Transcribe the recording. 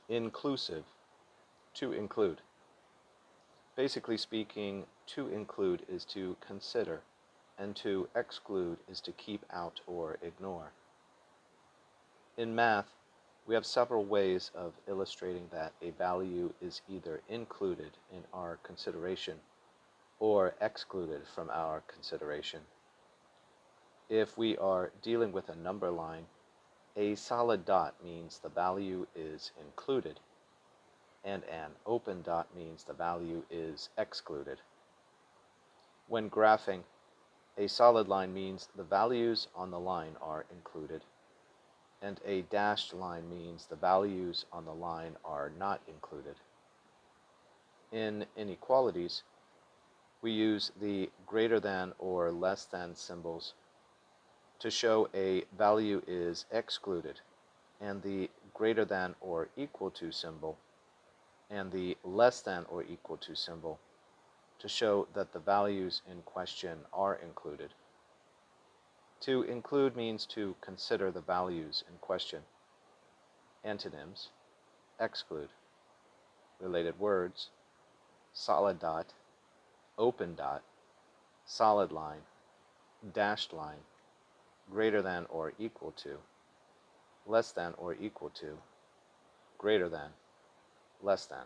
Inclusive, to include. Basically speaking, to include is to consider, and to exclude is to keep out or ignore. In math, we have several ways of illustrating that a value is either included in our consideration or excluded from our consideration. If we are dealing with a number line, a solid dot means the value is included, and an open dot means the value is excluded. When graphing, a solid line means the values on the line are included, and a dashed line means the values on the line are not included. In inequalities, we use the greater than or less than symbols to show a value is excluded, and the greater than or equal to symbol and the less than or equal to symbol to show that the values in question are included. To include means to consider the values in question. Antonyms: exclude. Related words: solid dot, open dot, solid line, dashed line, greater than or equal to, less than or equal to, greater than, less than.